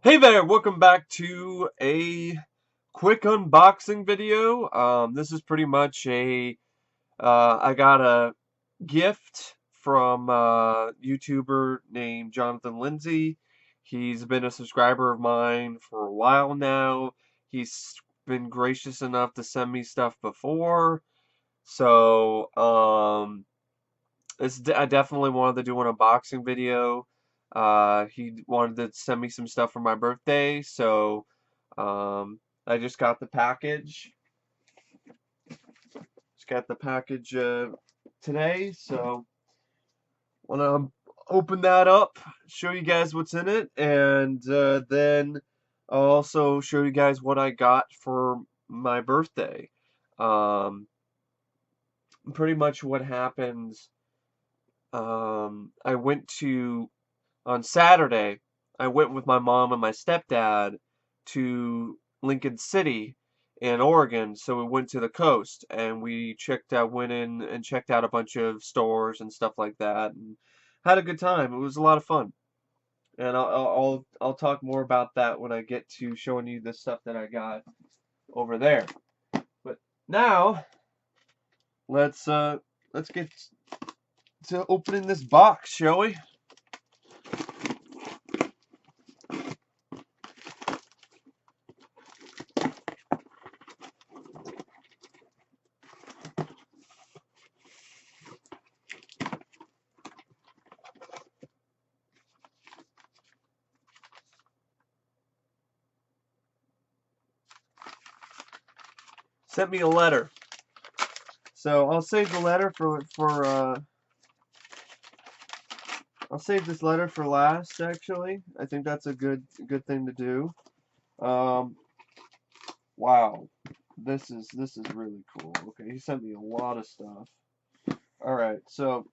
Hey there, welcome back to a quick unboxing video. This is pretty much I got a gift from a YouTuber named Jonathan Lindsay. He's been a subscriber of mine for a while now. He's been gracious enough to send me stuff before. So, I definitely wanted to do an unboxing video. He wanted to send me some stuff for my birthday, so I just got the package. Just got the package today, so want to open that up, show you guys what's in it, and then I'll also show you guys what I got for my birthday. Um, Pretty much what happened. I went to On Saturday, I went with my mom and my stepdad to Lincoln City in Oregon. So we went to the coast and we went in and checked out a bunch of stores and stuff like that, and had a good time. It was a lot of fun, and I'll talk more about that when I get to showing you the stuff that I got over there. But now let's get to opening this box, shall we? Sent me a letter. So I'll save the letter for I'll save this letter for last, actually. I think that's a good thing to do. Um wow. This is really cool. Okay, he sent me a lot of stuff. All right. So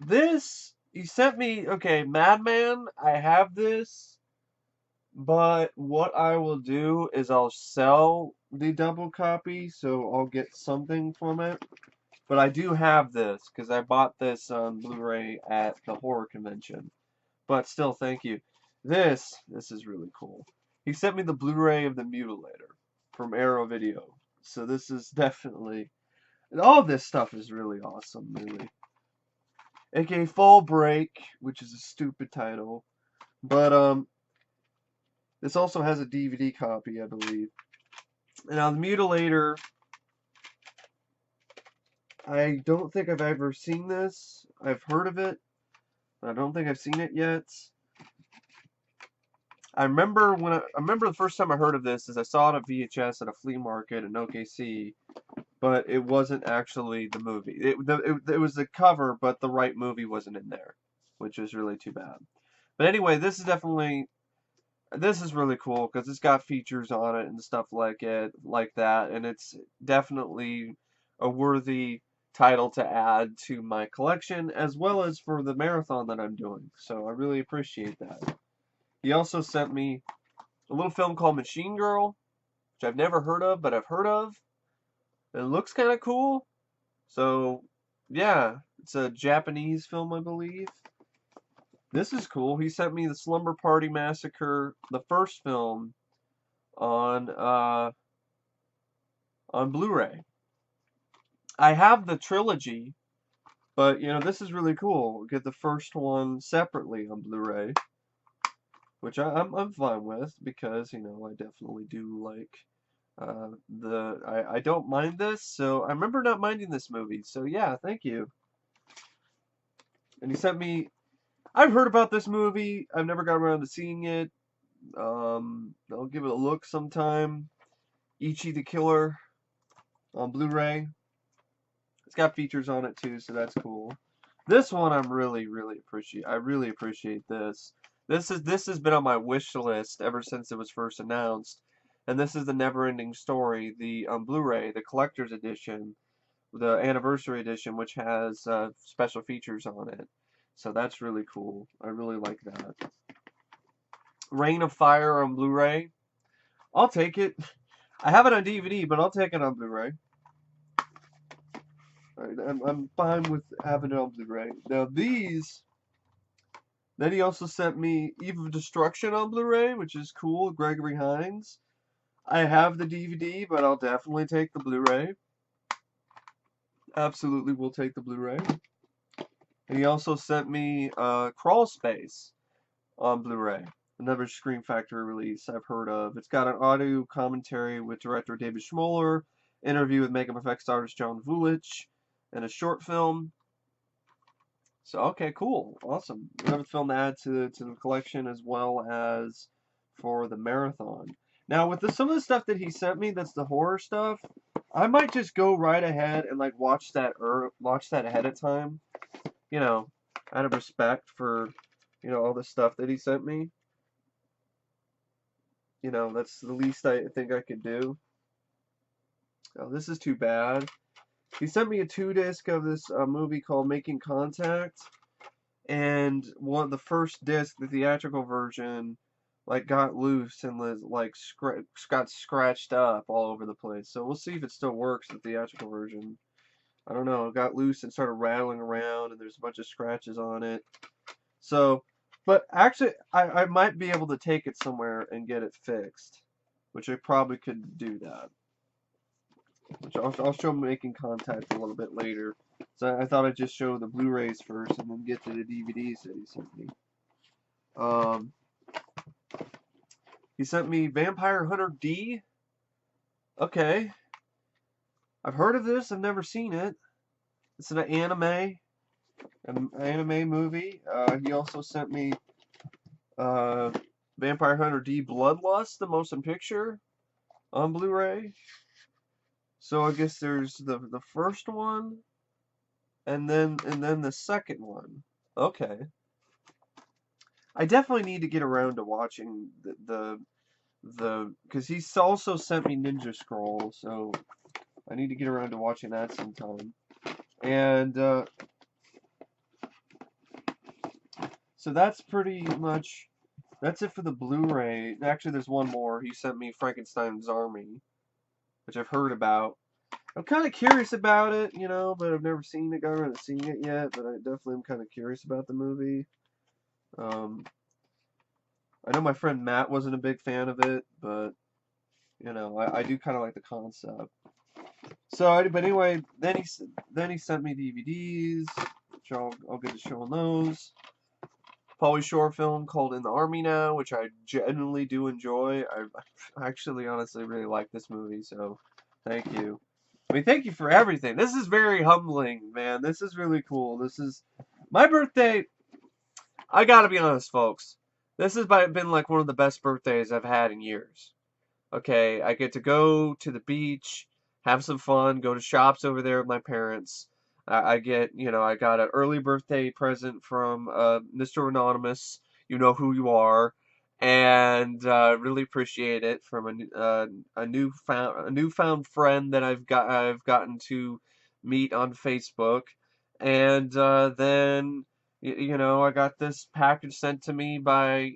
this he sent me, okay, Madman, I have this, but what I will do is I'll sell the double copy, so I'll get something from it. But I do have this because I bought this on Blu-ray at the horror convention. But still, thank you. This is really cool. He sent me the Blu-ray of the Mutilator from Arrow Video. So this is definitely, and all this stuff is really awesome, really. AKA Fall Break, which is a stupid title. But this also has a DVD copy, I believe. Now the Mutilator, I don't think I've ever seen this. I've heard of it, but I don't think I've seen it yet. I remember the first time I heard of this is I saw it on VHS at a flea market in OKC, but it wasn't actually the movie. It was the cover, but the right movie wasn't in there, which was really too bad. But anyway, this is really cool because it's got features on it and stuff like that, and it's definitely a worthy title to add to my collection as well as for the marathon that I'm doing. So I really appreciate that. He also sent me a little film called Machine Girl, which I've never heard of, but I've heard of. It looks kind of cool. So, yeah, it's a Japanese film, I believe. This is cool. He sent me the Slumber Party Massacre, the first film, on on Blu-ray. I have the trilogy, but this is really cool. Get the first one separately on Blu-ray, which I'm fine with because I definitely do like I don't mind this, so I remember not minding this movie. So yeah, thank you. And he sent me. I've heard about this movie. I've never got around to seeing it. I'll give it a look sometime. Ichi the Killer on Blu-ray. It's got features on it too, so that's cool. This one I'm really appreciate. I really appreciate this. This has been on my wish list ever since it was first announced. And this is the Never-Ending Story, the Blu-ray, the collector's edition, the anniversary edition, which has special features on it. So that's really cool. I really like that. Reign of Fire on Blu-ray. I'll take it. I have it on DVD, but I'll take it on Blu-ray. I'm fine with having it on Blu-ray. Now these Then he also sent me Eve of Destruction on Blu-ray, which is cool. Gregory Hines. I have the DVD, but I'll definitely take the Blu-ray. Absolutely will take the Blu-ray. And he also sent me Crawl Space on Blu-ray. Another Scream Factory release I've heard of. It's got an audio commentary with director David Schmoller, interview with makeup effects artist John Vulich, and a short film. So, okay, cool. Awesome. Another film to add to the collection as well as for the marathon. Now, with some of the stuff that he sent me, that's the horror stuff, I might just go right ahead and like watch that ahead of time. You know, out of respect for, all the stuff that he sent me. That's the least I think I could do. Oh, this is too bad. He sent me a 2-disc of this movie called Making Contact, and the first disc, the theatrical version, like got loose and was like got scratched up all over the place. So we'll see if it still works, the theatrical version. I don't know. It got loose and started rattling around, and there's a bunch of scratches on it. So, but actually, I might be able to take it somewhere and get it fixed, which I probably could do that. Which I'll show Making Contact a little bit later. So I thought I'd just show the Blu-rays first and then get to the DVDs that he sent me. Um, he sent me Vampire Hunter D. Okay. I've heard of this. I've never seen it. It's an anime movie. He also sent me Vampire Hunter D Bloodlust, the motion picture, on Blu-ray. So I guess there's the first one and then the second one. Okay. I definitely need to get around to watching the because he's also sent me Ninja Scroll, so I need to get around to watching that sometime. And so that's pretty much that's it for the Blu-ray. Actually, there's one more. He sent me Frankenstein's Army, which I've heard about. I'm kind of curious about it, but I've never seen it. I haven't seen it yet, but I definitely am kind of curious about the movie. I know my friend Matt wasn't a big fan of it, but I do kind of like the concept. So, but anyway, then he sent me DVDs, which I'll get to showing those. Pauly Shore film called In the Army Now, which I genuinely do enjoy. I actually, honestly, really like this movie, so thank you. I mean, thank you for everything. This is very humbling, man. This is really cool. This is my birthday. I gotta be honest, folks. This has been like one of the best birthdays I've had in years. Okay, I get to go to the beach, have some fun, go to shops over there with my parents. I got an early birthday present from Mr. Anonymous. You know who you are, and really appreciate it from a newfound friend that I've gotten to meet on Facebook, and then I got this package sent to me by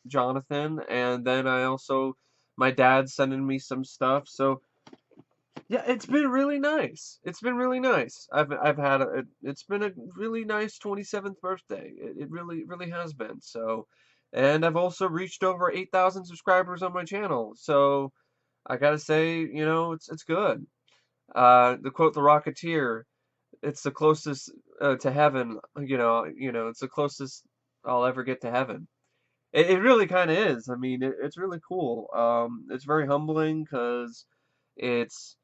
Jonathan, and then I also my dad's sending me some stuff. So yeah, it's been really nice. It's been really nice. It's been a really nice 27th birthday. It really has been. So, and I've also reached over 8,000 subscribers on my channel. So I gotta say, it's good. To quote the Rocketeer, it's the closest to heaven. It's the closest I'll ever get to heaven. It really kind of is. I mean, it's really cool. It's very humbling because it's,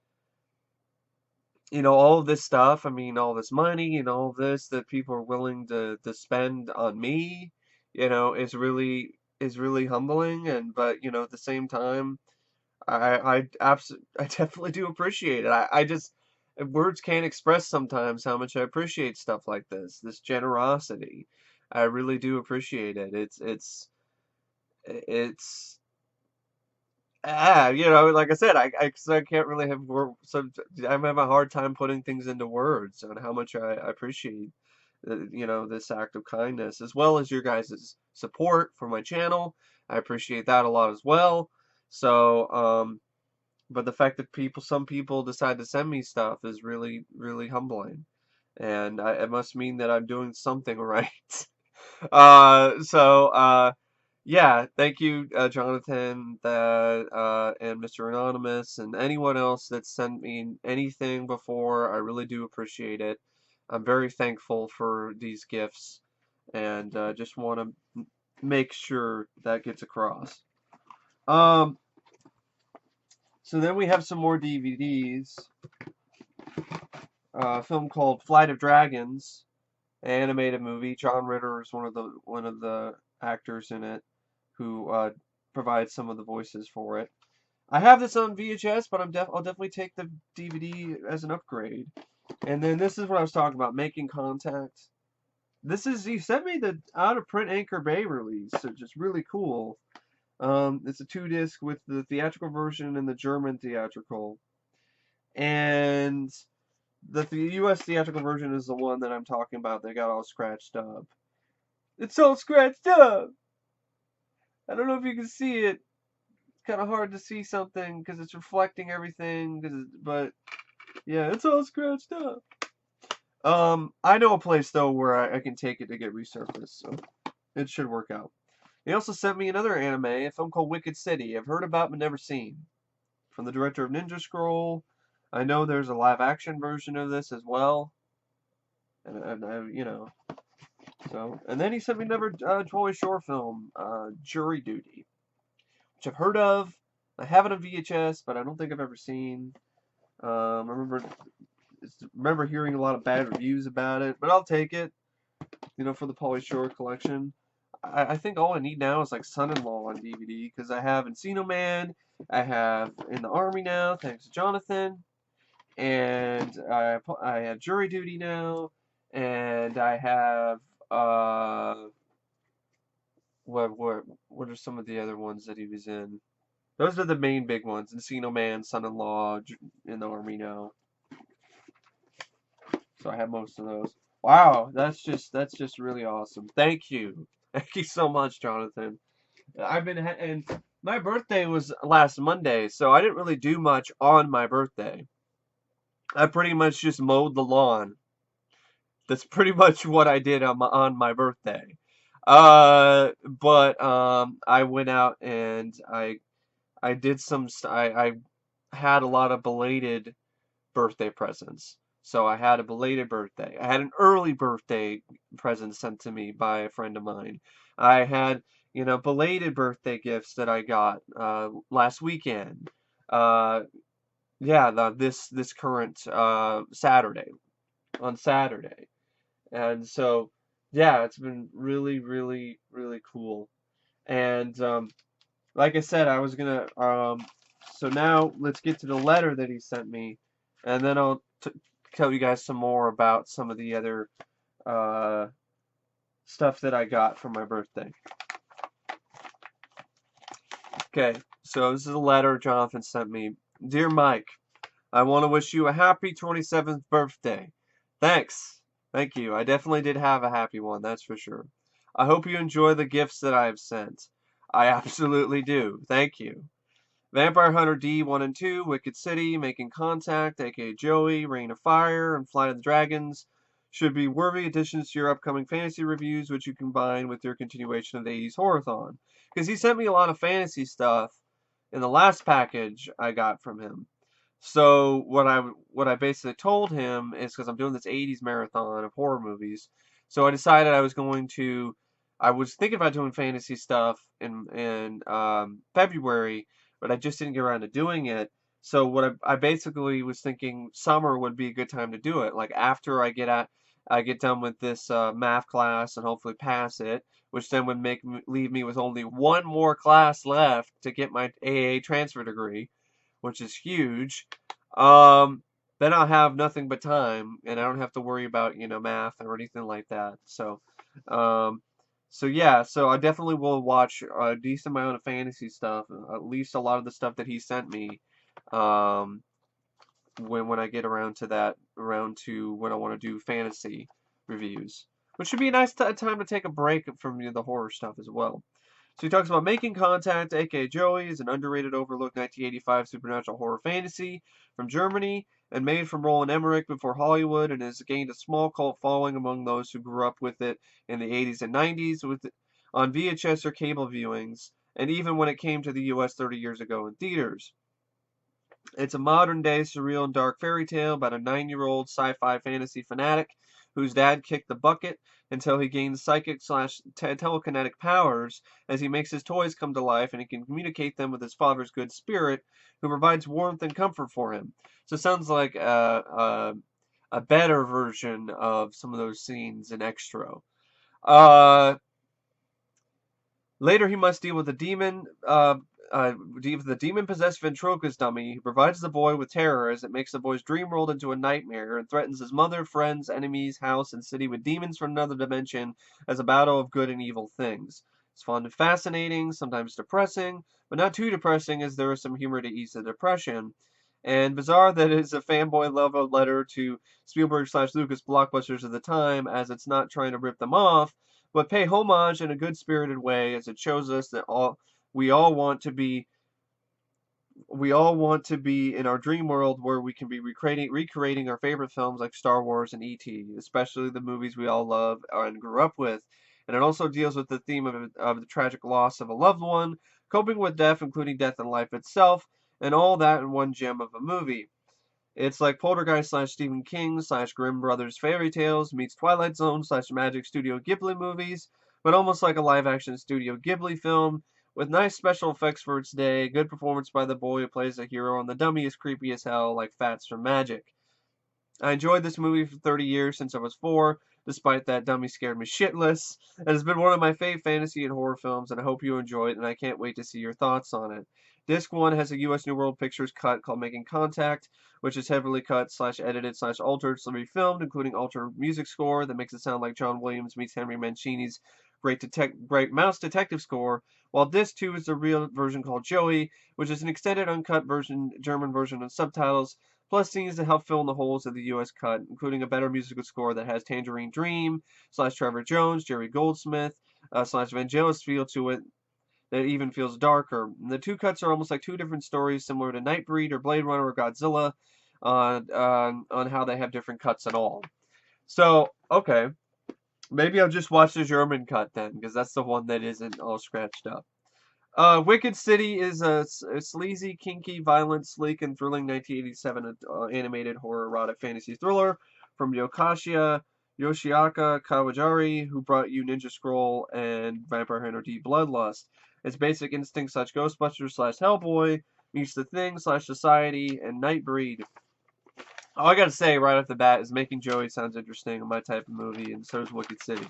all of this stuff. I mean, all this money and all this that people are willing to spend on me, is really humbling. But at the same time, I definitely do appreciate it. I just words can't express sometimes how much I appreciate stuff like this generosity. I really do appreciate it. It's like I said, 'cause I can't really have word. So I'm having a hard time putting things into words on how much I appreciate, this act of kindness, as well as your guys' support for my channel. I appreciate that a lot as well. So, but the fact that some people decide to send me stuff is really, really humbling, and it must mean that I'm doing something right. Yeah, thank you, Jonathan, and Mr. Anonymous, and anyone else that sent me anything before. I really do appreciate it. I'm very thankful for these gifts, and just want to make sure that gets across. Um, so then we have some more DVDs. A film called Flight of Dragons, animated movie. John Ritter is one of the actors in it who provides some of the voices for it. I have this on VHS, but I'll definitely take the DVD as an upgrade. And then this is what I was talking about, Making Contact. This is you sent me the out of print Anchor Bay release, which is really cool. It's a 2 disc with the theatrical version and the German theatrical, and the U.S. theatrical version is the one that I'm talking about. They got all scratched up. It's all scratched up. I don't know if you can see it. It's kind of hard to see something because it's reflecting everything. But yeah, it's all scratched up. I know a place though where I can take it to get resurfaced, so it should work out. He also sent me another anime, a film called Wicked City. I've heard about but never seen. From the director of Ninja Scroll. I know there's a live action version of this as well. And I, so. And then he sent me another toy short film, Jury Duty, which I've heard of. I have it on VHS, but I don't think I've ever seen. I remember hearing a lot of bad reviews about it, but I'll take it, for the Pauly Shore collection. I think all I need now is like Son-in-Law on DVD because I have Encino Man, I have In the Army now, thanks to Jonathan, and I have Jury Duty now, and I have what are some of the other ones that he was in? Those are the main big ones: Encino Man, Son-in-Law, In the Army now. So I have most of those. Wow, that's just really awesome. Thank you. Thank you so much, Jonathan. And my birthday was last Monday, so I didn't really do much on my birthday. I pretty much just mowed the lawn. That's pretty much what I did on my birthday. But I went out and I did I had a lot of belated birthday presents. So I had a belated birthday. I had an early birthday present sent to me by a friend of mine. I had, belated birthday gifts that I got last weekend. Uh, yeah, this current Saturday, on Saturday. And so, yeah, it's been really, really, really cool. And like I said, I was gonna. So now let's get to the letter that he sent me, and then I'll tell you guys some more about some of the other uh, stuff that I got for my birthday. Okay, so this is a letter Jonathan sent me. Dear Mike, I want to wish you a happy 27th birthday. Thanks. Thank you. I definitely did have a happy one, that's for sure. I hope you enjoy the gifts that I have sent. I absolutely do. Thank you. Vampire Hunter D 1 and 2, Wicked City, Making Contact, aka Joey, Reign of Fire, and Flight of the Dragons should be worthy additions to your upcoming fantasy reviews, which you combine with your continuation of the 80s Horathon. Because he sent me a lot of fantasy stuff in the last package I got from him. So what I basically told him is because I'm doing this 80s marathon of horror movies, so I decided I was thinking about doing fantasy stuff in February, but I just didn't get around to doing it. So what I basically was thinking summer would be a good time to do it, like after I get done with this math class and hopefully pass it, which then would leave me with only one more class left to get my AA transfer degree, which is huge. Um, then I'll have nothing but time, and I don't have to worry about math or anything like that. Um, so yeah, so I definitely will watch a decent amount of fantasy stuff, at least a lot of the stuff that he sent me. Um, when I get around to when I want to do fantasy reviews, which should be a nice time to take a break from the horror stuff as well. So he talks about Making Contact, aka Joey, is an underrated, overlooked 1985 supernatural horror fantasy from Germany and made from Roland Emmerich before Hollywood, and has gained a small cult following among those who grew up with it in the 80s and 90s on VHS or cable viewings, and even when it came to the US 30 years ago in theaters. It's a modern-day surreal and dark fairy tale about a 9-year-old sci-fi fantasy fanatic whose dad kicked the bucket until he gains psychic slash telekinetic powers as he makes his toys come to life and he can communicate them with his father's good spirit, who provides warmth and comfort for him. So it sounds like a better version of some of those scenes in Extra. Uh, Later, he must deal with the demon-possessed ventriloquist dummy who provides the boy with terror as it makes the boy's dream world into a nightmare and threatens his mother, friends, enemies, house, and city with demons from another dimension as a battle of good and evil things. It's fun and fascinating, sometimes depressing, but not too depressing as there is some humor to ease the depression. And bizarre that it's a fanboy love letter to Spielberg slash Lucas blockbusters of the time, as it's not trying to rip them off, but pay homage in a good spirited way, as it shows us that we all want to be in our dream world where we can be recreating our favorite films like Star Wars and E.T., especially the movies we all love and grew up with. And it also deals with the theme of the tragic loss of a loved one, coping with death, including death in life itself, and all that in one gem of a movie. It's like Poltergeist slash Stephen King slash Grimm Brothers fairy tales meets Twilight Zone slash Magic Studio Ghibli movies, but almost like a live action Studio Ghibli film, with nice special effects for its day, good performance by the boy who plays the hero, and the dummy is creepy as hell like Fats from Magic. I enjoyed this movie for 30 years since I was 4, despite that dummy scared me shitless. It has been one of my fave fantasy and horror films, and I hope you enjoy it, and I can't wait to see your thoughts on it. Disc 1 has a US New World Pictures cut called Making Contact, which is heavily cut slash edited slash altered slash refilmed, including altered music score that makes it sound like John Williams meets Henry Mancini's great Mouse Detective score, while Disc 2 is the real version called Joey, which is an extended uncut version, German version with subtitles, plus scenes to help fill in the holes of the US cut, including a better musical score that has Tangerine Dream slash Trevor Jones, Jerry Goldsmith slash Vangelis feel to it that even feels darker. And the two cuts are almost like two different stories, similar to Nightbreed or Blade Runner or Godzilla, on how they have different cuts and all. So, okay, maybe I'll just watch the German cut then, because that's the one that isn't all scratched up. Wicked City is a sleazy, kinky, violent, sleek, and thrilling 1987 animated horror erotic fantasy thriller from Yoshiaka Kawajiri, who brought you Ninja Scroll and Vampire Hunter D Bloodlust. It's Basic Instinct slash Ghostbusters slash Hellboy meets The Thing slash Society and Nightbreed. All I gotta say right off the bat is Making Joey sounds interesting in my type of movie, and so does Wicked City.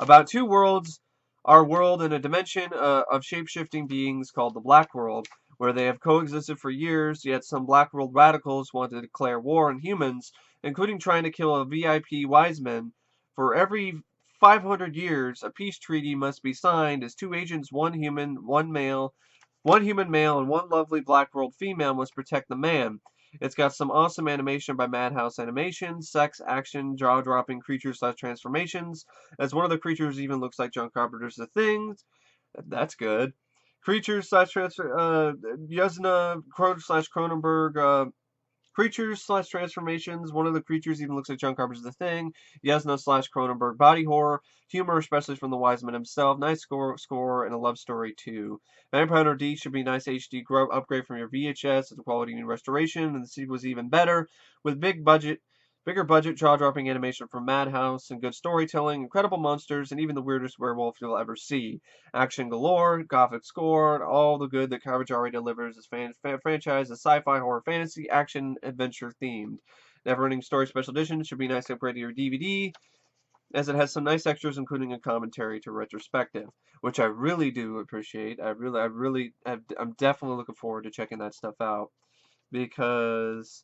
About two worlds, our world and a dimension of shape-shifting beings called the Black World, where they have coexisted for years, yet some Black World radicals want to declare war on humans, including trying to kill a VIP wise man. For every 500 years, a peace treaty must be signed as two agents, one human male, and one lovely Black World female must protect the man. It's got some awesome animation by Madhouse Animation, sex, action, jaw-dropping creatures slash transformations, as one of the creatures even looks like John Carpenter's The Thing. That's good. Creatures slash Yuzna slash Cronenberg creatures slash transformations. One of the creatures even looks like John Carpenter's The Thing. Yasna slash Cronenberg body horror. Humor, especially from the Wiseman himself. Nice score, and a love story too. Vampire Hunter D should be a nice HD upgrade from your VHS. It's a quality and restoration, and the sequel was even better with bigger budget, jaw-dropping animation from Madhouse, and good storytelling, incredible monsters, and even the weirdest werewolf you'll ever see. Action galore, gothic score, and all the good that Kawajiri delivers as franchise is sci-fi, horror, fantasy, action, adventure themed. Never-ending story special edition should be nice to upgrade to your DVD, as it has some nice extras, including a commentary to retrospective, which I really do appreciate. I'm definitely looking forward to checking that stuff out, because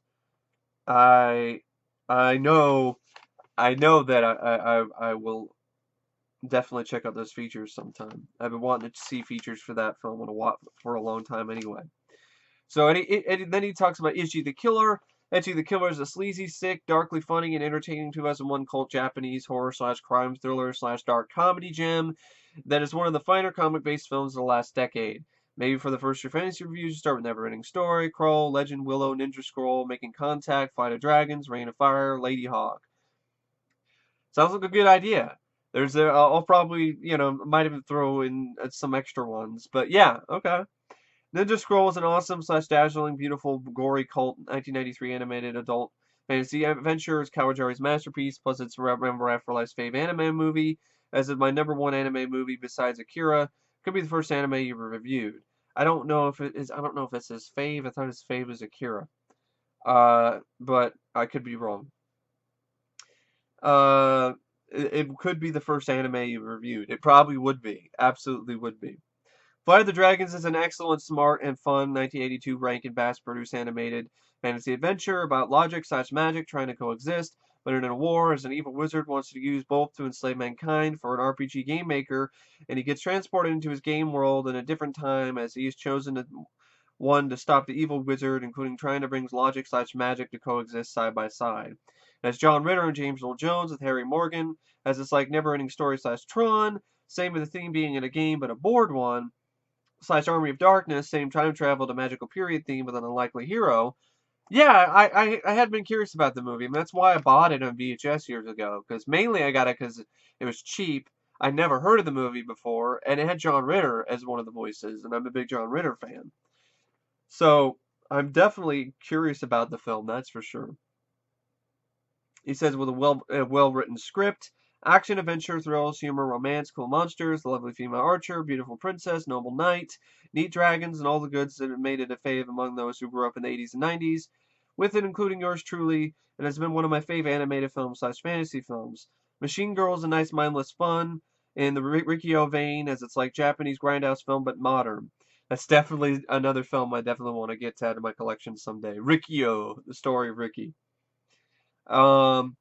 I I know that I will definitely check out those features sometime. I've been wanting to see features for that film for a long time anyway. So and then he talks about Ichi the Killer. Ichi the Killer is a sleazy, sick, darkly funny, and entertaining 2001 cult Japanese horror slash crime thriller slash dark comedy gem. that is one of the finer comic-based films of the last decade. Maybe for the first few fantasy reviews, you start with Neverending Story, Krull, Legend, Willow, Ninja Scroll, Making Contact, Flight of Dragons, Reign of Fire, Lady Hawk. Sounds like a good idea. I'll probably, might even throw in some extra ones, but yeah, okay. Ninja Scroll is an awesome slash dazzling, beautiful, gory cult 1993 animated adult fantasy adventure. It's Kawajiri's masterpiece, plus it's Remember Afterlife's fave anime movie, as is my number one anime movie besides Akira. Could be the first anime you ever reviewed. I don't know if it is. I don't know if it's his fave. I thought his fave was Akira. But I could be wrong. Uh, it could be the first anime you reviewed. It probably would be. Absolutely would be. Flight of the Dragons is an excellent, smart, and fun 1982 Rankin Bass produced animated fantasy adventure about logic slash magic trying to coexist, but in a war as an evil wizard wants to use both to enslave mankind for an RPG game maker, and he gets transported into his game world in a different time as he is chosen one to stop the evil wizard, including trying to bring logic slash magic to coexist side by side. As John Ritter and James Earl Jones with Harry Morgan, as this like never-ending story slash Tron, same with the theme being in a game but a board one, slash Army of Darkness, same time travel to magical period theme with an unlikely hero. Yeah, I had been curious about the movie, and that's why I bought it on VHS years ago. Because mainly I got it because it was cheap. I'd never heard of the movie before, and it had John Ritter as one of the voices, and I'm a big John Ritter fan. So I'm definitely curious about the film, that's for sure. He says with a well written script, action, adventure, thrills, humor, romance, cool monsters, lovely female archer, beautiful princess, noble knight, neat dragons, and all the goods that have made it a fave among those who grew up in the 80s and 90s, with it including yours truly, and has been one of my fave animated films slash fantasy films. Machine Girl is a nice mindless fun in the Rikyo vein, as it's like Japanese grindhouse film but modern. That's definitely another film I definitely want to get to add to my collection someday. Rikyo, the story of Ricky. Um,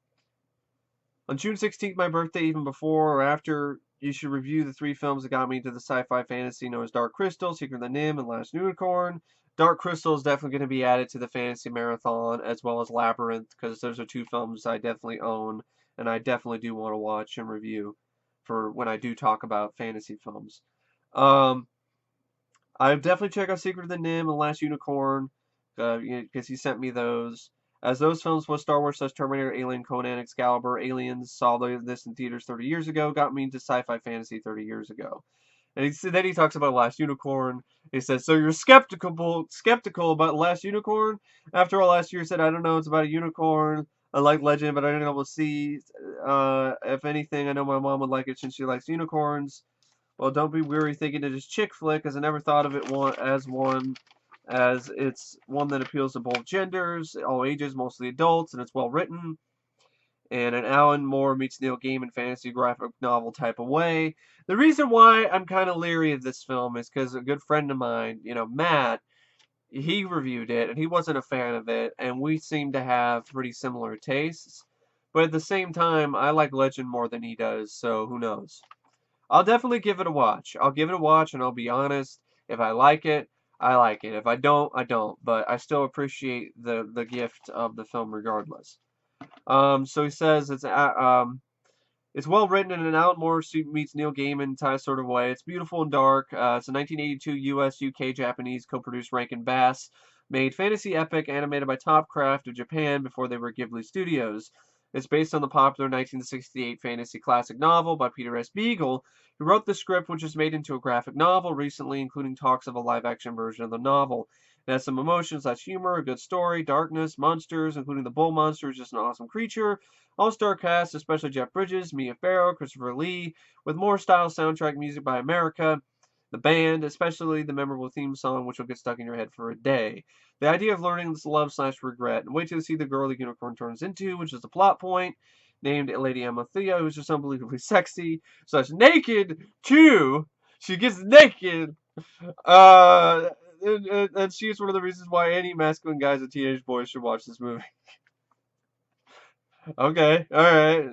on June 16th, my birthday, even before or after, you should review the three films that got me into the sci-fi fantasy known as Dark Crystal, Secret of the Nim, and Last Unicorn. Dark Crystal is definitely going to be added to the fantasy marathon, as well as Labyrinth, because those are two films I definitely own, and I definitely do want to watch and review for when I do talk about fantasy films. Um, I definitely check out Secret of the Nim and Last Unicorn, because he sent me those. As those films was Star Wars / Terminator, Alien, Conan, Excalibur, Aliens, saw this in theaters 30 years ago, got me into sci-fi fantasy 30 years ago. And then he talks about Last Unicorn. He says, "So you're skeptical about Last Unicorn? After all, last year said I don't know, it's about a unicorn. I like Legend, but I didn't know we'll see. If anything, I know my mom would like it since she likes unicorns. Well, don't be weary thinking it is chick flick, as I never thought of it as it's one that appeals to both genders, all ages, mostly adults, and it's well written. And an Alan Moore meets Neil Gaiman fantasy graphic novel type of way. The reason why I'm kind of leery of this film is because a good friend of mine, Matt, he reviewed it and he wasn't a fan of it, and we seem to have pretty similar tastes. But at the same time, I like Legend more than he does, so who knows? I'll definitely give it a watch. I'll give it a watch, and I'll be honest. If I like it, I like it. If I don't, I don't. But I still appreciate the gift of the film regardless. So he says it's well written in an Alan Moore meets Neil Gaiman type sort of way. It's beautiful and dark. It's a 1982 U.S. UK Japanese co-produced Rankin Bass made fantasy epic animated by Topcraft of Japan before they were Ghibli Studios. It's based on the popular 1968 fantasy classic novel by Peter S. Beagle, who wrote the script, which was made into a graphic novel recently, including talks of a live-action version of the novel. It has some emotions, that's humor, a good story, darkness, monsters, including the bull monster, is just an awesome creature. All-star cast, especially Jeff Bridges, Mia Farrow, Christopher Lee, with more style soundtrack music by America. The band, especially the memorable theme song, which will get stuck in your head for a day. The idea of learning this love slash regret, and wait till you see the girl the unicorn turns into, which is the plot point, named Lady Amathea, who's just unbelievably sexy, slash naked, too. She gets naked. Uh, and she's one of the reasons why any masculine guys and teenage boys should watch this movie. Okay, alright.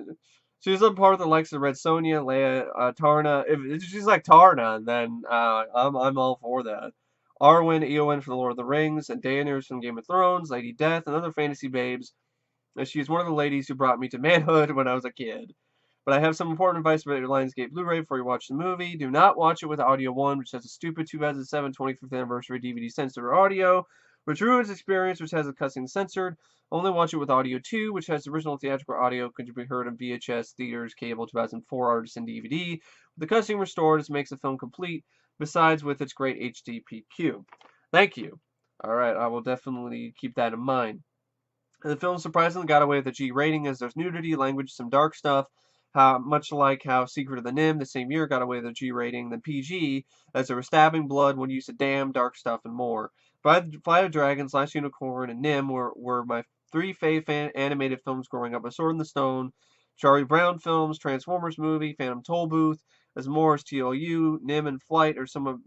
She's on part of the likes of Red Sonja, Leia, Tarna. If she's like Tarna, then I'm all for that. Arwen, Eowyn from The Lord of the Rings, and Daenerys from Game of Thrones, Lady Death, and other fantasy babes. And she's one of the ladies who brought me to manhood when I was a kid. But I have some important advice about your Lionsgate Blu-ray before you watch the movie. Do not watch it with Audio 1, which has a stupid 2007 25th anniversary DVD censored audio, which ruins the experience, which has the cussing censored. Only watch it with Audio 2, which has the original theatrical audio, could be heard on VHS, theaters, cable, 2004, artisan DVD. The cussing restored, this makes the film complete, besides with its great HD PQ. Thank you. Alright, I will definitely keep that in mind. The film surprisingly got away with a G rating as there's nudity, language, some dark stuff. Much like how Secret of the Nim the same year got away with a G rating than PG, as there was stabbing, blood, one use of damn, dark stuff, and more. Flight of Dragons, Last Unicorn, and Nim were my three fave animated films growing up. A Sword in the Stone, Charlie Brown films, Transformers movie, Phantom Tollbooth, as more as TLU, Nim, and Flight are some of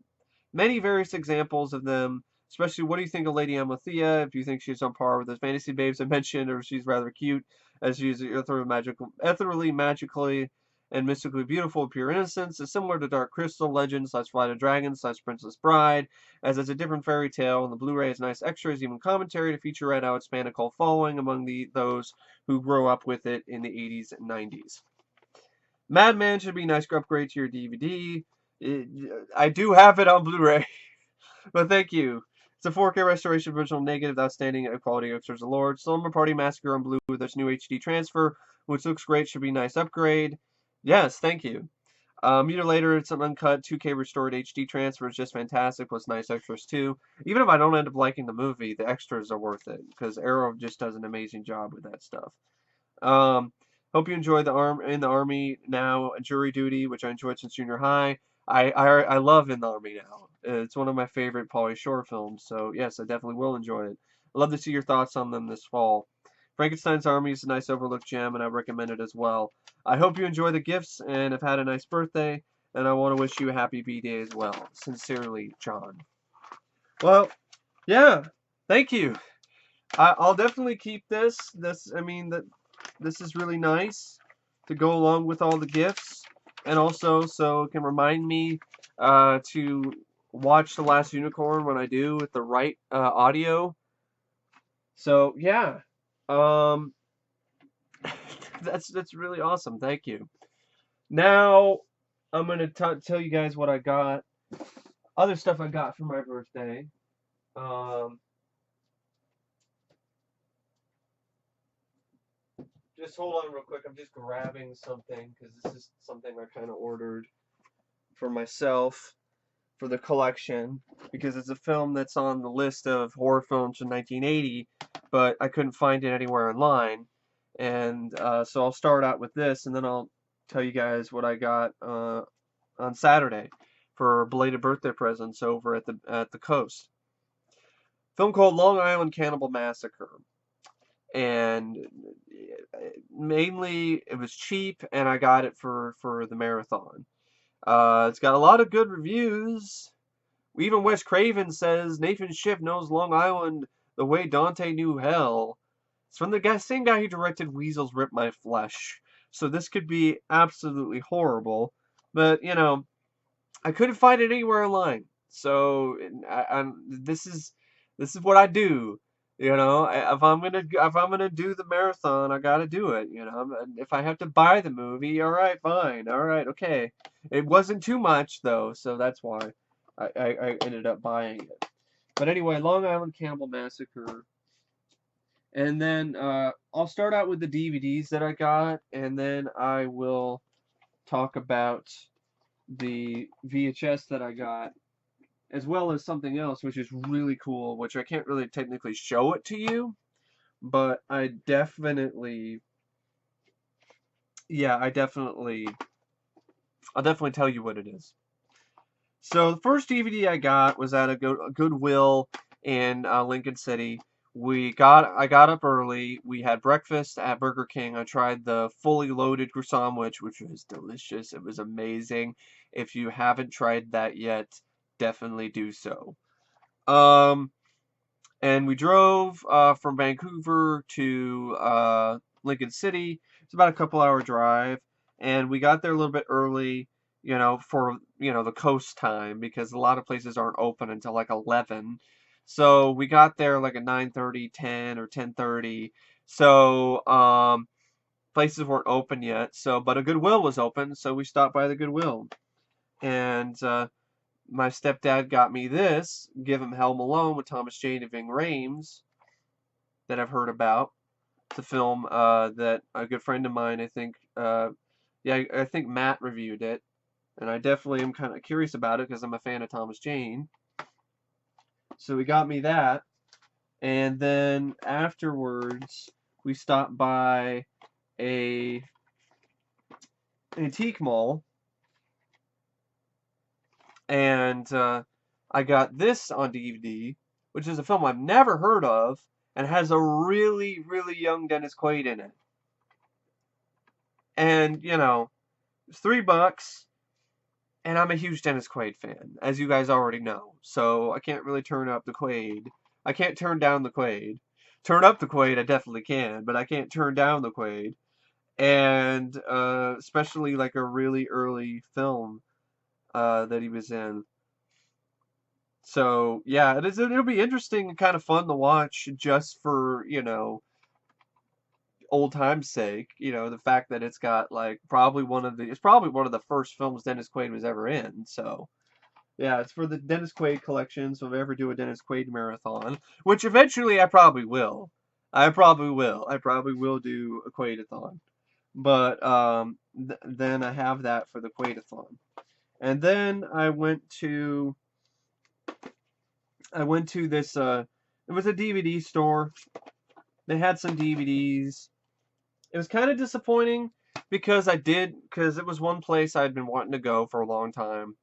many various examples of them. Especially, what do you think of Lady Amathea? If you think she's on par with the fantasy babes I mentioned, or she's rather cute, as she's ethereally, magically, and mystically beautiful, pure innocence, is similar to Dark Crystal, Legends, Flight of Dragons, Princess Bride, as it's a different fairy tale, and the Blu-ray has nice extras, even commentary to feature right now its span a cult following among those who grow up with it in the 80s and 90s. Madman should be a nice upgrade to your DVD. I do have it on Blu-ray. But thank you. It's a 4K restoration of original negative, outstanding quality extras Lord. Slumber Party Massacre on Blue with its new HD transfer, which looks great, should be a nice upgrade. Yes, thank you. Mutilator, it's an uncut 2K restored HD transfer. It's just fantastic, plus nice extras too. Even if I don't end up liking the movie, the extras are worth it, because Arrow just does an amazing job with that stuff. Hope you enjoy In the Army Now, Jury Duty, which I enjoyed since junior high. I love In the Army Now. It's one of my favorite Pauly Shore films, so yes, I definitely will enjoy it. I'd love to see your thoughts on them this fall. Frankenstein's Army is a nice overlooked gem, and I recommend it as well. I hope you enjoy the gifts and have had a nice birthday, and I want to wish you a happy B-Day as well. Sincerely, John. Well, yeah, thank you. I'll definitely keep this. This is really nice to go along with all the gifts, and also so it can remind me to watch The Last Unicorn when I do with the right audio. So yeah, um, that's really awesome. Thank you. Now I'm gonna tell you guys what I got. Other stuff I got for my birthday. Just hold on real quick. I'm just grabbing something because this is something I kind of ordered for myself for the collection because it's a film that's on the list of horror films from 1980, but I couldn't find it anywhere online. And so I'll start out with this, and then I'll tell you guys what I got on Saturday for belated birthday presents over at the coast. Film called Long Island Cannibal Massacre. And mainly it was cheap, and I got it for the marathon. It's got a lot of good reviews. Even Wes Craven says Nathan Schiff knows Long Island the way Dante knew hell. It's from the same guy who directed Weasels Rip My Flesh. So this could be absolutely horrible. But, you know, I couldn't find it anywhere online. So this is what I do. You know, if I'm gonna do the marathon, I gotta do it. You know, if I have to buy the movie, all right, fine, all right, okay. It wasn't too much though, so that's why I ended up buying it. But anyway, Long Island Cannibal Massacre, and then I'll start out with the DVDs that I got, and then I will talk about the VHS that I got, as well as something else which is really cool, which I can't really technically show it to you, but I'll definitely tell you what it is. So the first DVD I got was at a Goodwill in Lincoln City. I got up early. We had breakfast at Burger King. I tried the fully loaded croissant sandwich, which was delicious. It was amazing. If you haven't tried that yet, definitely do so. And we drove from Vancouver to Lincoln City. It's about a couple-hour drive, and we got there a little bit early, you know, for the coast time because a lot of places aren't open until like 11. So we got there like at 9:30, 10 or 10:30. So places weren't open yet. So, but a Goodwill was open, so we stopped by the Goodwill. And my stepdad got me this, Give 'Em Hell Alone with Thomas Jane and Ving Rhames, that I've heard about. It's a film that a good friend of mine, I think, yeah, I think Matt reviewed it. And I definitely am kind of curious about it because I'm a fan of Thomas Jane. So he got me that. And then afterwards, we stopped by a antique mall, and I got this on DVD, which is a film I've never heard of, and has a really, really young Dennis Quaid in it. And, you know, it's $3, and I'm a huge Dennis Quaid fan, as you guys already know. So I can't really turn up the Quaid. I can't turn down the Quaid. Turn up the Quaid, I definitely can, but I can't turn down the Quaid. And especially like a really early film that he was in. So yeah, it'll be interesting and kind of fun to watch just for, you know, old time's sake. You know, the fact that it's got like it's probably one of the first films Dennis Quaid was ever in. So yeah, it's for the Dennis Quaid collection. So if I ever do a Dennis Quaid marathon, which eventually I probably will. I probably will. I probably will do a Quaidathon. But then I have that for the Quaidathon. And then I went to this it was a DVD store. They had some DVDs. It was kind of disappointing because it was one place I'd been wanting to go for a long time.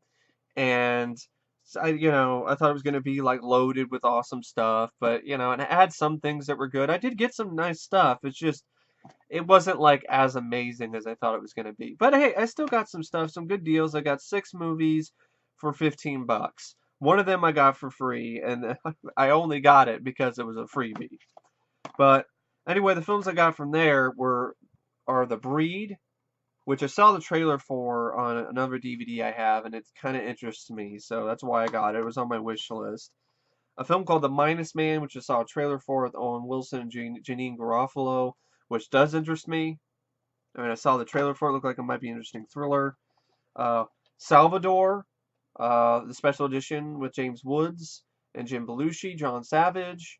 And I thought it was going to be like loaded with awesome stuff, but and it had some things that were good. I did get some nice stuff. It's just it wasn't like as amazing as I thought it was going to be. But hey, I still got some stuff, some good deals. I got 6 movies for $15. One of them I got for free, and I only got it because it was a freebie. But anyway, the films I got from there are The Breed, which I saw the trailer for on another DVD I have, and it kind of interests me, so that's why I got it. It was on my wish list. A film called The Minus Man, which I saw a trailer for with Owen Wilson and Janine Garofalo, which does interest me. I mean, I saw the trailer for it. Looked like it might be an interesting thriller. Uh, Salvador, the special edition with James Woods and Jim Belushi, John Savage.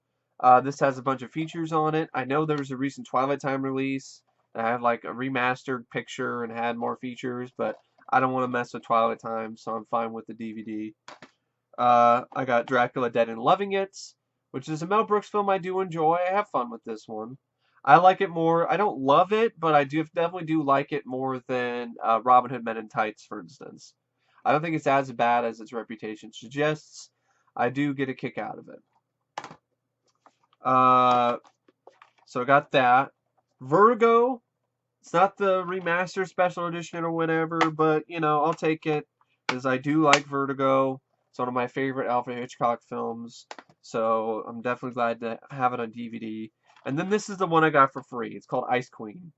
This has a bunch of features on it. I know there was a recent Twilight Time release that had like a remastered picture and had more features, but I don't want to mess with Twilight Time, so I'm fine with the DVD. I got Dracula Dead and Loving It, which is a Mel Brooks film I do enjoy. I have fun with this one. I like it more. I don't love it, but I definitely do like it more than Robin Hood Men in Tights, for instance. I don't think it's as bad as its reputation suggests. I do get a kick out of it. So I got that. Vertigo. It's not the remastered special edition or whatever, but I'll take it because I do like Vertigo. It's one of my favorite Alfred Hitchcock films, so I'm definitely glad to have it on DVD. And then this is the one I got for free. It's called Ice Queen.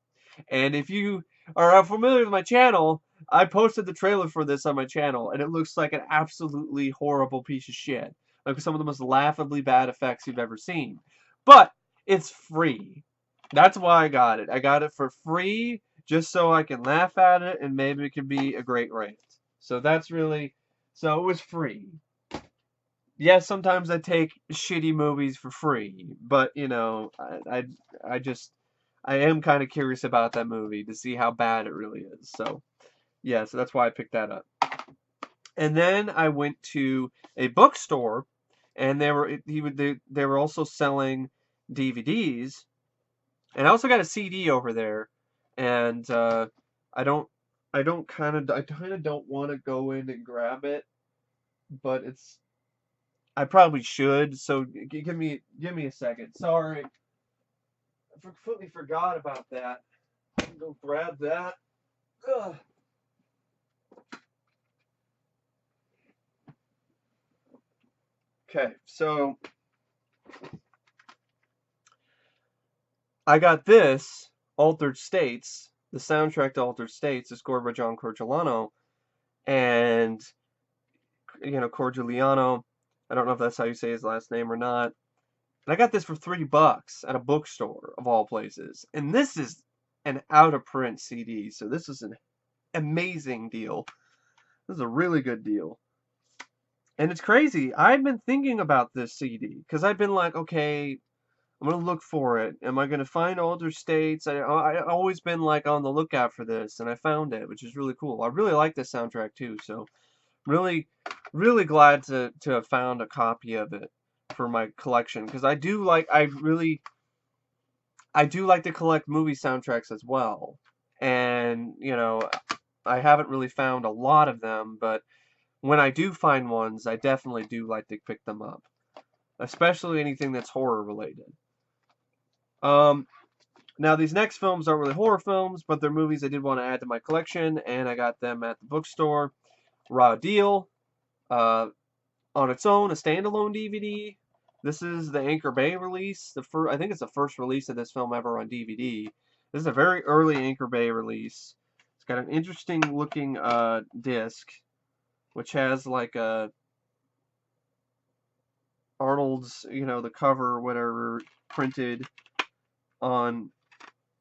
And if you are familiar with my channel, I posted the trailer for this on my channel, and it looks like an absolutely horrible piece of shit. Like some of the most laughably bad effects you've ever seen. But it's free. That's why I got it. I got it for free just so I can laugh at it and maybe it could be a great rant. So so it was free. Yes, sometimes I take shitty movies for free, but I just I am kind of curious about that movie to see how bad it really is. So yeah, so that's why I picked that up. And then I went to a bookstore, and they were also selling DVDs, and I also got a CD over there, and I don't I kind of don't want to go in and grab it, but I probably should. So give me a second. Sorry, I completely forgot about that. Go grab that. Ugh. Okay, so I got this Altered States, the soundtrack to Altered States, is scored by John Corgiolano, and Corgioliano. I don't know if that's how you say his last name or not. And I got this for $3 at a bookstore of all places, and this is an out-of-print CD. So this is an amazing deal. This is a really good deal. And it's crazy. I've been thinking about this CD because I've been like, okay, I'm gonna look for it. Am I gonna find older states? I always been like on the lookout for this, and I found it, which is really cool. I really like this soundtrack too, so really, really glad to have found a copy of it for my collection because I do like to collect movie soundtracks as well, and I haven't really found a lot of them, but when I do find ones, I definitely do like to pick them up, especially anything that's horror related. Um, Now, these next films aren't really horror films, but they're movies I did want to add to my collection, and I got them at the bookstore. Raw deal. Uh, on its own, a standalone DVD. This is the Anchor Bay release. I think it's the first release of this film ever on DVD. This is a very early Anchor Bay release. It's got an interesting looking disc, which has like a Arnold's, the cover or whatever, printed on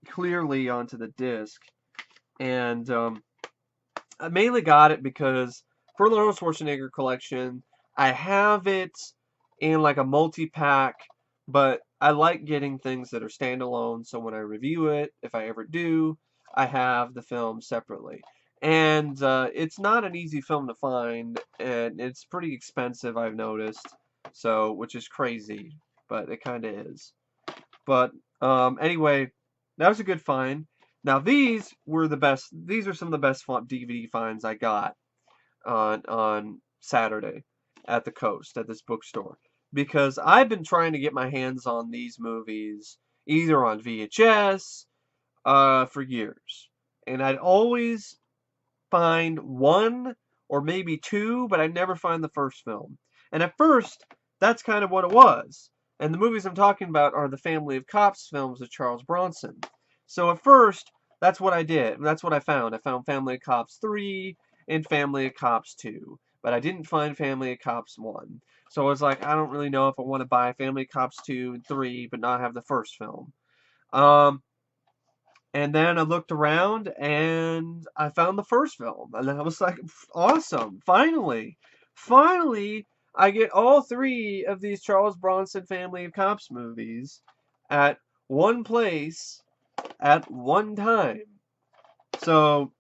clearly onto the disc. And I mainly got it because for the Arnold Schwarzenegger collection, I have it in like a multi-pack, but I like getting things that are standalone, so when I review it, if I ever do, I have the film separately. And it's not an easy film to find, and it's pretty expensive, I've noticed, so which is crazy, but it kind of is. But anyway, that was a good find. Now these were the best. These are some of the best DVD finds I got on Saturday at the Coast at this bookstore because I've been trying to get my hands on these movies either on VHS for years, and I'd always find one or maybe two, but I never find the first film. And at first, that's kind of what it was. And the movies I'm talking about are the Family of Cops films of Charles Bronson. So at first, that's what I did. That's what I found. I found Family of Cops 3 and Family of Cops 2. But I didn't find Family of Cops 1. So I was like, I don't really know if I want to buy Family of Cops 2 and 3, but not have the first film. Um, and then I looked around and I found the first film. And I was like, awesome. Finally. Finally, I get all three of these Charles Bronson Family of Cops movies at one place at one time. So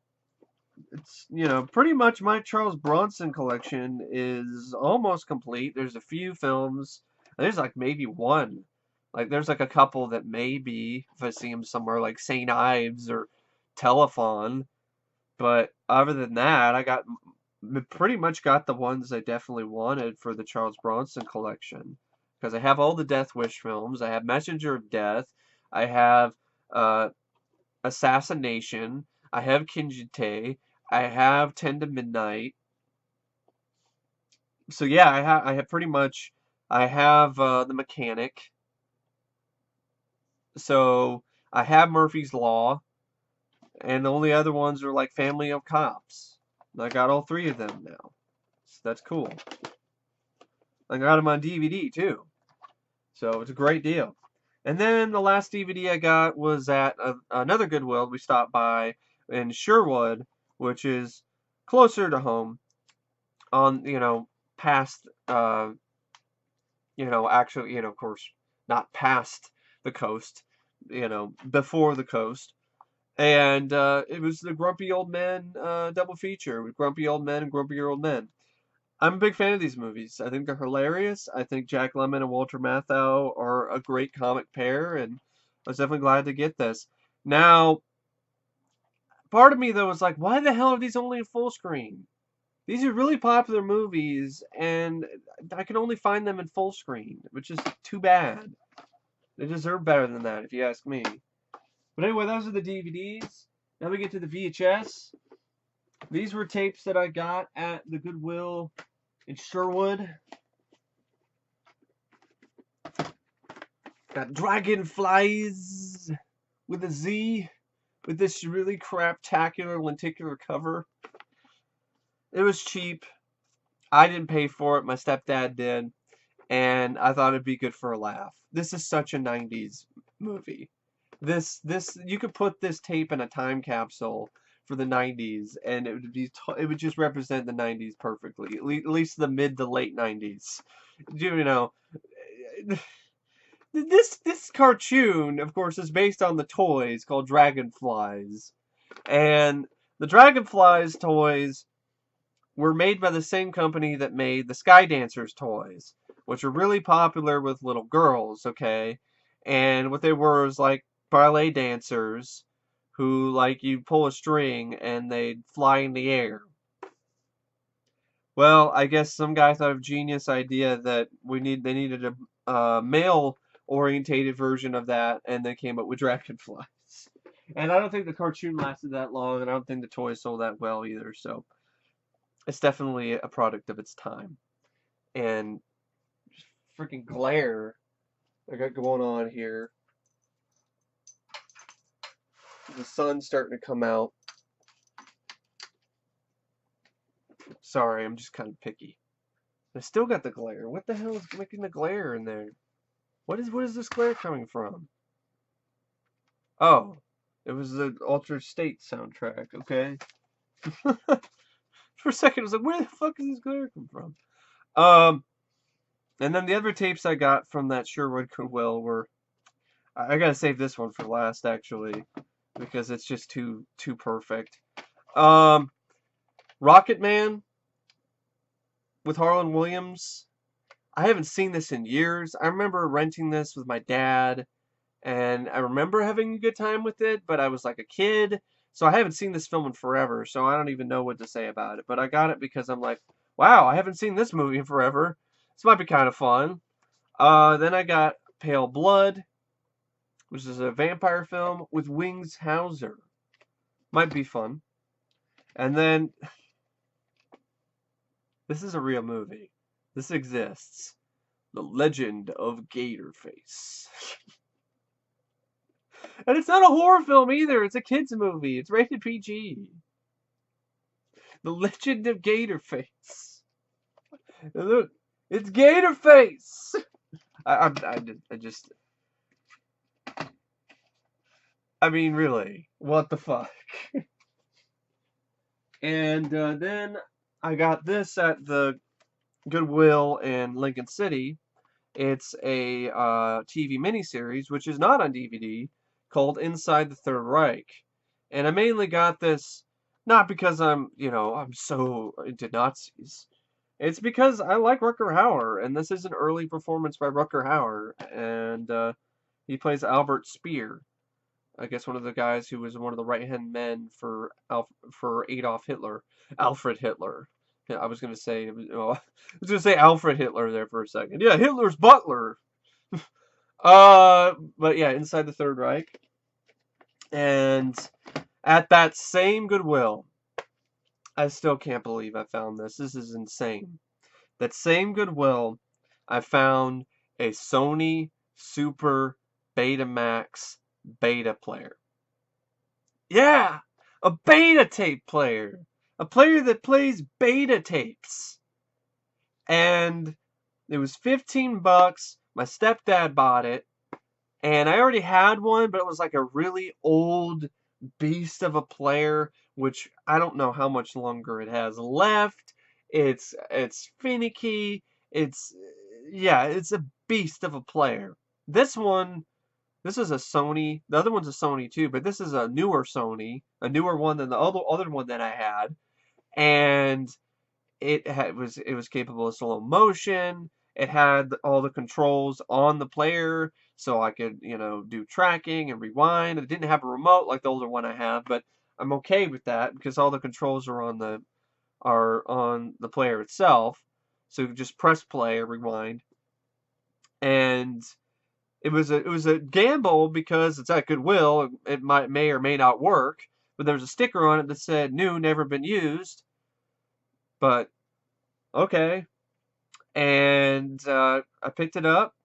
it's, pretty much my Charles Bronson collection is almost complete. There's a few films. There's like maybe one. Like there's like a couple that maybe if I see them somewhere like St. Ives or Telephone. But other than that, I got pretty much got the ones I definitely wanted for the Charles Bronson collection. Because I have all the Death Wish films. I have Messenger of Death. I have uh, Assassination. I have Kinjite. I have 10 to Midnight. So yeah, I have pretty much I have the Mechanic. So I have Murphy's Law, and the only other ones are like Family of Cops. And I got all three of them now. So that's cool. I got them on DVD too. So it's a great deal. And then the last DVD I got was at another Goodwill we stopped by in Sherwood, which is closer to home on, past, actually, of course, not past the coast, before the coast. And it was the Grumpy Old Men double feature with Grumpy Old Men and Grumpy Old Men. I'm a big fan of these movies. I think they're hilarious. I think Jack Lemmon and Walter Matthau are a great comic pair, and I was definitely glad to get this. Now, part of me though was like, why the hell are these only in full screen? These are really popular movies, and I can only find them in full screen, which is too bad. They deserve better than that, if you ask me. But anyway, those are the DVDs. Now we get to the VHS. These were tapes that I got at the Goodwill in Sherwood. Got Dragonflies with a Z, with this really craptacular lenticular cover. It was cheap. I didn't pay for it. My stepdad did. And I thought it'd be good for a laugh. This is such a 90s movie. This you could put this tape in a time capsule for the 90s, and it would just represent the 90s perfectly. At least the mid to late 90s. You know, this cartoon, of course, is based on the toys called Dragonflies. And the Dragonflies toys were made by the same company that made the Sky Dancers toys, which are really popular with little girls, okay? And what they were was like ballet dancers who, like, you pull a string and they'd fly in the air. Well, I guess some guy thought of a genius idea that they needed a male orientated version of that, and they came up with Dragonflies. And I don't think the cartoon lasted that long, and I don't think the toys sold that well either, so it's definitely a product of its time. And freaking glare I got going on here. The sun's starting to come out. Sorry, I'm just kind of picky. I still got the glare. What the hell is making the glare in there? What is this glare coming from? Oh, it was the Altered State soundtrack, okay? For a second, I was like, where the fuck is this glare come from? And then the other tapes I got from that Sherwood Goodwill were, I gotta save this one for last, actually, because it's just too perfect. Rocket Man with Harlan Williams. I haven't seen this in years. I remember renting this with my dad, and I remember having a good time with it, but I was like a kid, so I haven't seen this film in forever, so I don't even know what to say about it. But I got it because I'm like, wow, I haven't seen this movie in forever. This might be kind of fun. Then I got Pale Blood, which is a vampire film with Wings Hauser. Might be fun. And then, this is a real movie. This exists. The Legend of Gatorface. And it's not a horror film either. It's a kid's movie. It's rated PG. The Legend of Gatorface. And look, it's Gatorface. I just, I mean, really, what the fuck? And then I got this at the Goodwill in Lincoln City. It's a TV miniseries, which is not on DVD, called Inside the Third Reich. And I mainly got this not because I'm so into Nazis. It's because I like Rutger Hauer, and this is an early performance by Rutger Hauer, and he plays Albert Speer. I guess one of the guys who was one of the right-hand men for Adolf Hitler, Alfred Hitler. Yeah, I was gonna say, I was gonna say Alfred Hitler there for a second. Yeah, Hitler's butler. But yeah, Inside the Third Reich, and at that same Goodwill, I still can't believe I found this. This is insane. That same Goodwill, I found a Sony Super Betamax beta player. Yeah, a beta tape player. A player that plays beta tapes. And it was 15 bucks. My stepdad bought it. And I already had one, but it was like a really old beast of a player, which I don't know how much longer it has left. It's finicky. It's a beast of a player. This one, this is a Sony. The other one's a Sony too, but this is a newer Sony, a newer one than the other one that I had. And it was capable of slow motion. It had all the controls on the player, so I could do tracking and rewind. It didn't have a remote like the older one I have, but I'm okay with that because all the controls are on the player itself. So you just press play or rewind, and it was a gamble because it's at Goodwill. It may or may not work, but there's a sticker on it that said new, never been used. But okay. And I picked it up.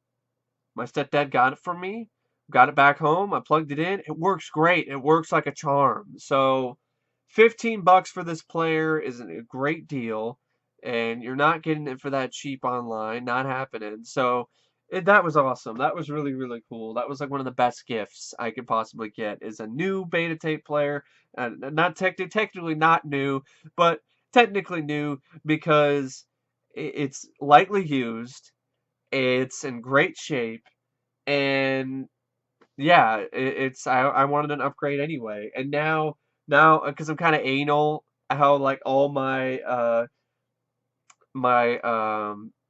My stepdad got it for me. Got it back home. I plugged it in. It works great. It works like a charm. So 15 bucks for this player is a great deal. And you're not getting it for that cheap online. Not happening. So That was awesome. That was really, really cool. That was like one of the best gifts I could possibly get is a new beta tape player. Not technically not new, but technically new because it's lightly used. It's in great shape, and yeah, it's I wanted an upgrade anyway. And now because I'm kind of anal, how like all my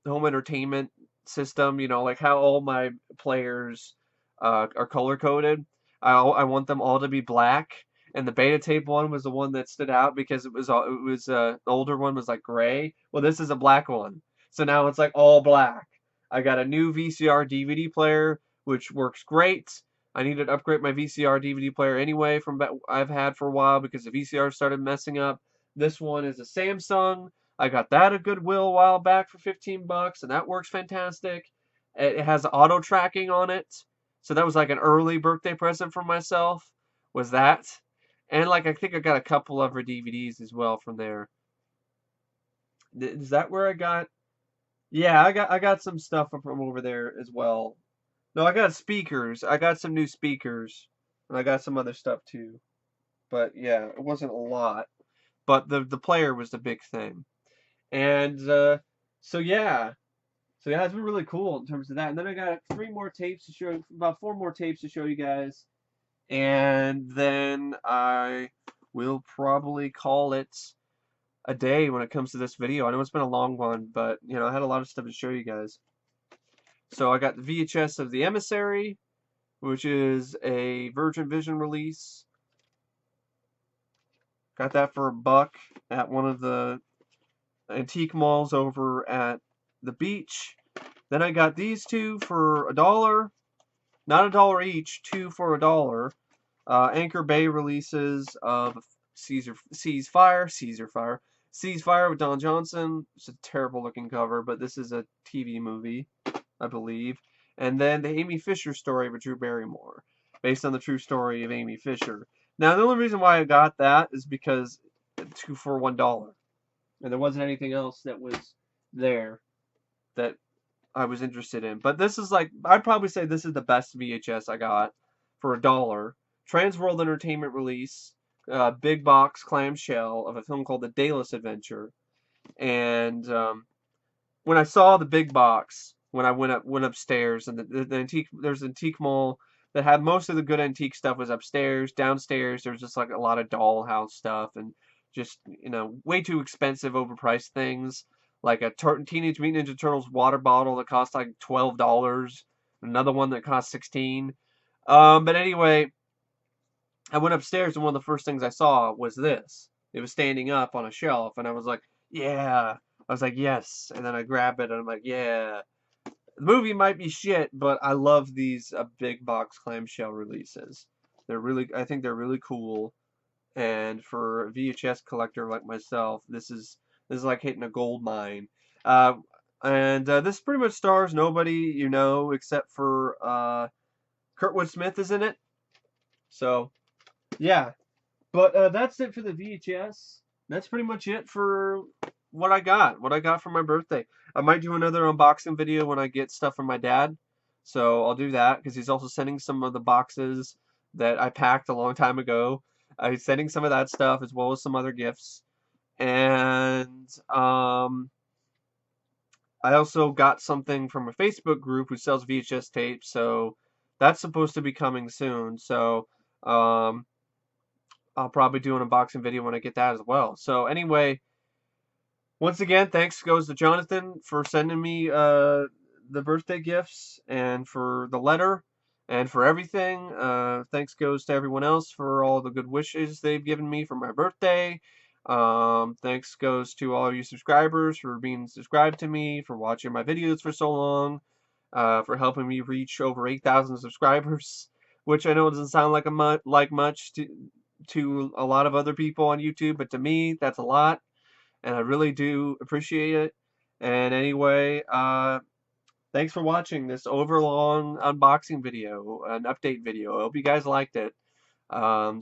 home entertainment system, like how all my players are color coded. I want them all to be black, and the beta tape one was the one that stood out because the older one was like gray. Well, this is a black one, so now it's like all black. I got a new VCR DVD player, which works great. I needed to upgrade my VCR DVD player anyway from I've had for a while because the VCR started messing up. This one is a Samsung. I got that at Goodwill a while back for 15 bucks, and that works fantastic. It has auto tracking on it, so that was like an early birthday present for myself. Was that? And like I think I got a couple of her DVDs as well from there. Is that where I got? Yeah, I got some stuff from over there as well. No, I got speakers. I got some new speakers, and I got some other stuff too. But yeah, it wasn't a lot. But the player was the big thing. And so yeah, so yeah, it's been really cool in terms of that. And then I got about four more tapes to show you guys, and then I will probably call it a day when it comes to this video. I know it's been a long one, but I had a lot of stuff to show you guys. So I got the VHS of The Emissary, which is a Virgin Vision release. Got that for $1 at one of the antique malls over at the beach. Then I got these two for $1. Not $1 each, two for $1. Anchor Bay releases of Seas Fire with Don Johnson. It's a terrible looking cover, but this is a TV movie, I believe. And then the Amy Fisher story with Drew Barrymore, based on the true story of Amy Fisher. Now, the only reason why I got that is because two for $1, and there wasn't anything else that was there that I was interested in. But this is like, I'd probably say this is the best VHS I got for $1. Transworld Entertainment release, big box clamshell of a film called The Dayless Adventure. And when I saw the big box, when I went upstairs, and the antique, there's an antique mall that had most of the good antique stuff was upstairs. Downstairs, there was just like a lot of dollhouse stuff and just way too expensive, overpriced things like a Teenage Mutant Ninja Turtles water bottle that cost like $12, another one that cost 16. But anyway, I went upstairs and one of the first things I saw was this. It was standing up on a shelf, and I was like, yeah. I was like, yes. And then I grab it, and I'm like, yeah. The movie might be shit, but I love these big box clamshell releases. I think they're really cool. And for a VHS collector like myself, this is like hitting a gold mine. Uh, and this pretty much stars nobody you know except for Kurtwood Smith is in it. So yeah, but that's it for the VHS. That's pretty much it for what I got. What I got for my birthday. I might do another unboxing video when I get stuff from my dad. So I'll do that because he's also sending some of the boxes that I packed a long time ago. He's sending some of that stuff as well as some other gifts. And I also got something from a Facebook group who sells VHS tapes. So that's supposed to be coming soon. So I'll probably do an unboxing video when I get that as well. So anyway, once again, thanks goes to Jonathan for sending me the birthday gifts and for the letter and for everything. Thanks goes to everyone else for all the good wishes they've given me for my birthday. Thanks goes to all you subscribers for being subscribed to me, for watching my videos for so long, for helping me reach over 8,000 subscribers, which I know doesn't sound like much to a lot of other people on YouTube, but to me, that's a lot, and I really do appreciate it. And anyway, thanks for watching this overlong unboxing video, an update video. I hope you guys liked it.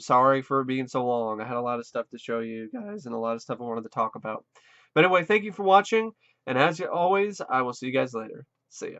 Sorry for being so long. I had a lot of stuff to show you guys and a lot of stuff I wanted to talk about. But anyway, thank you for watching, and as always, I will see you guys later. See ya.